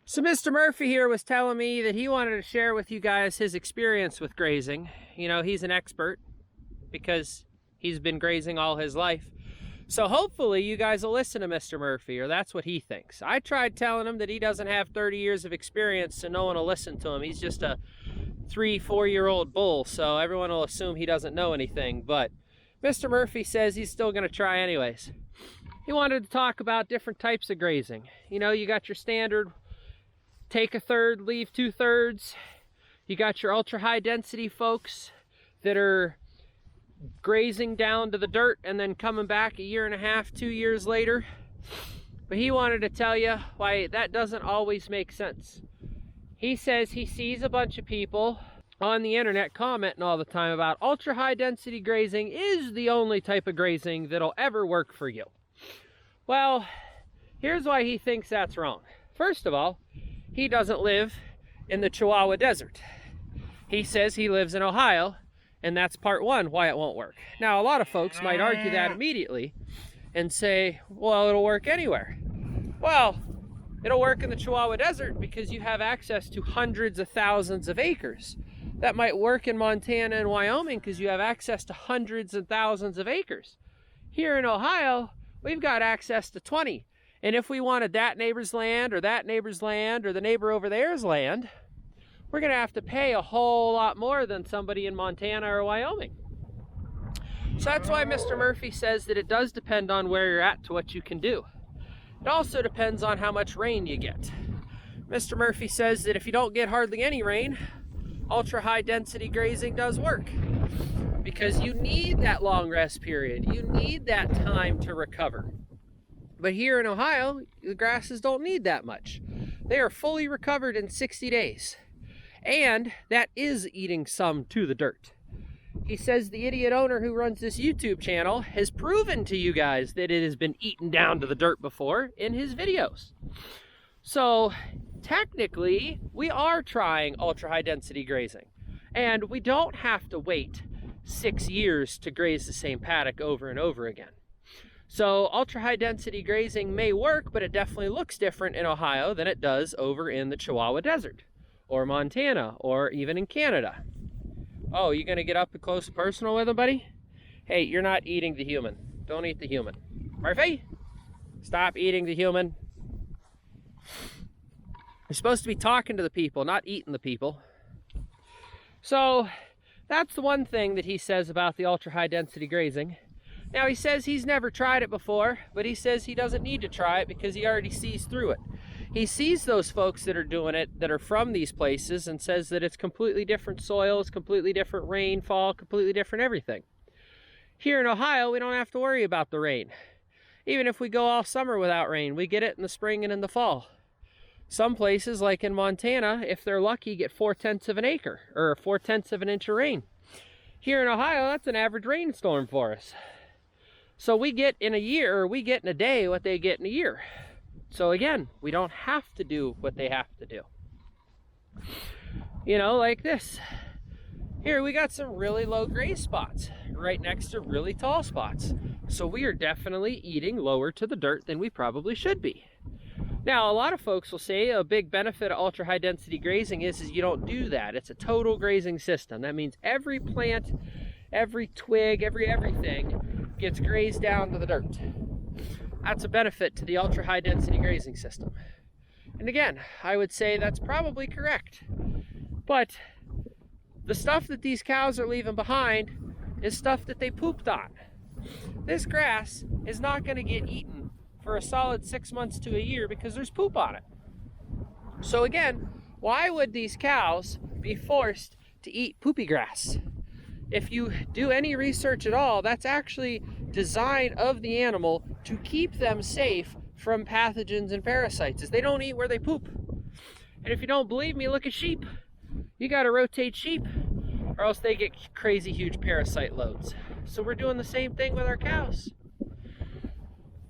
So Mr. Murphy here was telling me that he wanted to share with you guys his experience with grazing. You know, he's an expert because he's been grazing all his life. So hopefully you guys will listen to Mr. Murphy, or that's what he thinks. I tried telling him that he doesn't have 30 years of experience, so no one will listen to him. He's just a 3-4-year-old bull, so everyone will assume he doesn't know anything. But Mr. Murphy says he's still going to try anyways. He wanted to talk about different types of grazing. You know, you got your standard take a third, leave 2/3. You got your ultra high density folks that are grazing down to the dirt and then coming back 1.5 years, 2 years later. But he wanted to tell you why that doesn't always make sense. He says he sees a bunch of people on the internet commenting all the time about ultra high density grazing is the only type of grazing that'll ever work for you. Well, here's why he thinks that's wrong. First of all, he doesn't live in the Chihuahua Desert. He says he lives in Ohio, and that's part one why it won't work. Now, a lot of folks might argue that immediately and say, well, it'll work anywhere. Well, it'll work in the Chihuahua Desert because you have access to hundreds of thousands of acres. That might work in Montana and Wyoming because you have access to hundreds and thousands of acres. Here in Ohio, we've got access to 20. And if we wanted that neighbor's land or that neighbor's land or the neighbor over there's land, we're going to have to pay a whole lot more than somebody in Montana or Wyoming. So that's why Mr. Murphy says that it does depend on where you're at to what you can do. It also depends on how much rain you get. Mr. Murphy says that if you don't get hardly any rain, ultra high density grazing does work. Because you need that long rest period. You need that time to recover. But here in Ohio, the grasses don't need that much. They are fully recovered in 60 days. And that is eating some to the dirt. He says the idiot owner who runs this YouTube channel has proven to you guys that it has been eaten down to the dirt before in his videos. So technically, we are trying ultra high density grazing. And we don't have to wait 6 years to graze the same paddock over and over again. So ultra high density grazing may work, but it definitely looks different in Ohio than it does over in the Chihuahua Desert or Montana or even in Canada. Oh, you gonna get up and close and personal with him, buddy? Hey, you're not eating the human. Don't eat the human. Murphy, stop eating the human. You're supposed to be talking to the people, not eating the people. So that's the one thing that he says about the ultra high density grazing. Now, he says he's never tried it before, but he says he doesn't need to try it because he already sees through it. He sees those folks that are doing it, that are from these places, and says that it's completely different soils, completely different rainfall, completely different everything. Here in Ohio, we don't have to worry about the rain. Even if we go all summer without rain, we get it in the spring and in the fall. Some places, like in Montana, if they're lucky, get 4/10 of an acre, or 4/10 of an inch of rain. Here in Ohio, that's an average rainstorm for us. So we get in a year, or we get in a day what they get in a year. So again, we don't have to do what they have to do. You know, like this. Here we got some really low graze spots right next to really tall spots. So we are definitely eating lower to the dirt than we probably should be. Now, a lot of folks will say a big benefit of ultra high density grazing is you don't do that. It's a total grazing system. That means every plant, every twig, everything gets grazed down to the dirt. That's a benefit to the ultra high density grazing system. And again, I would say that's probably correct. But the stuff that these cows are leaving behind is stuff that they pooped on. This grass is not going to get eaten for a solid 6 months to a year because there's poop on it. So again, why would these cows be forced to eat poopy grass? If you do any research at all, that's actually design of the animal to keep them safe from pathogens and parasites, is they don't eat where they poop. And if you don't believe me, look at sheep. You got to rotate sheep or else they get crazy huge parasite loads. So we're doing the same thing with our cows.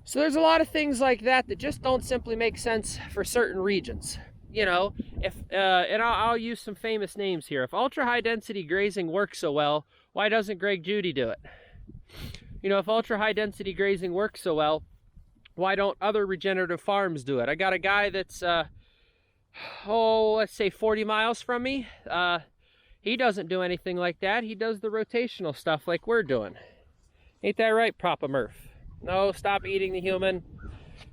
So there's a lot of things like that that just don't simply make sense for certain regions. You know, and I'll use some famous names here. If ultra high density grazing works so well, why doesn't Greg Judy do it? You know, if ultra high density grazing works so well, why don't other regenerative farms do it? I got a guy that's oh, let's say 40 miles from me. He doesn't do anything like that. He does the rotational stuff like we're doing. Ain't that right, Papa Murph? No, stop eating the human.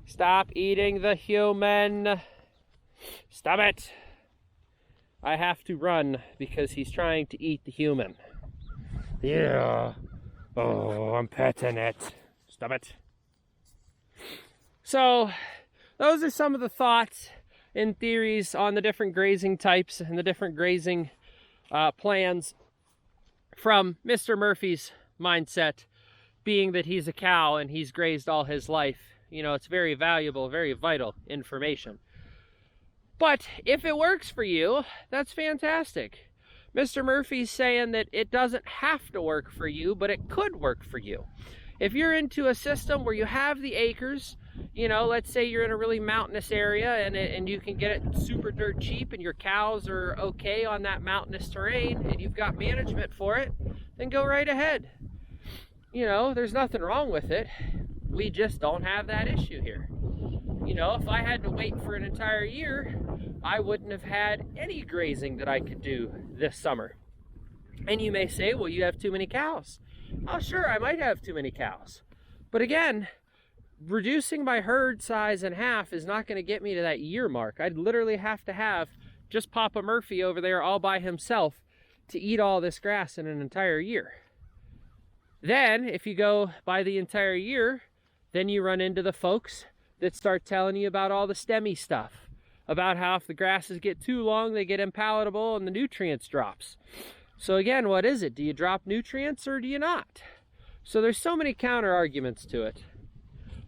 Stop eating the human. Stop it. I have to run because he's trying to eat the human. Yeah. Oh, I'm petting it. Stop it. So, those are some of the thoughts and theories on the different grazing types and the different grazing plans from Mr. Murphy's mindset, being that he's a cow and he's grazed all his life. You know, it's very valuable, very vital information. But if it works for you, that's fantastic. Mr. Murphy's saying that it doesn't have to work for you, but it could work for you. If you're into a system where you have the acres, you know, let's say you're in a really mountainous area and you can get it super dirt cheap and your cows are okay on that mountainous terrain and you've got management for it, then go right ahead. You know, there's nothing wrong with it. We just don't have that issue here. You know, if I had to wait for an entire year, I wouldn't have had any grazing that I could do this summer. And you may say, well, you have too many cows. Oh, sure, I might have too many cows. But again, reducing my herd size in half is not going to get me to that year mark. I'd literally have to have just Papa Murphy over there all by himself to eat all this grass in an entire year. Then, if you go by the entire year, then you run into the folks that start telling you about all the STEMmy stuff, about how if the grasses get too long, they get impalatable and the nutrients drops. So again, what is it? Do you drop nutrients or do you not? So there's so many counter arguments to it.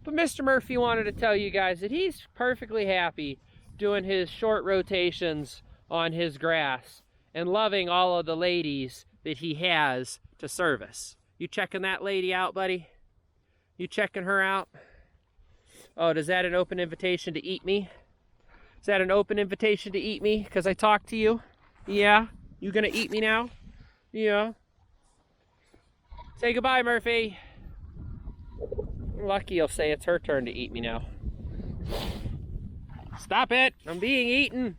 But Mr. Murphy wanted to tell you guys that he's perfectly happy doing his short rotations on his grass and loving all of the ladies that he has to service. You checking that lady out, buddy? You checking her out? Oh, is that an open invitation to eat me? Is that an open invitation to eat me because I talked to you? Yeah? You gonna eat me now? Yeah. Say goodbye, Murphy. Lucky you'll say it's her turn to eat me now. Stop it! I'm being eaten!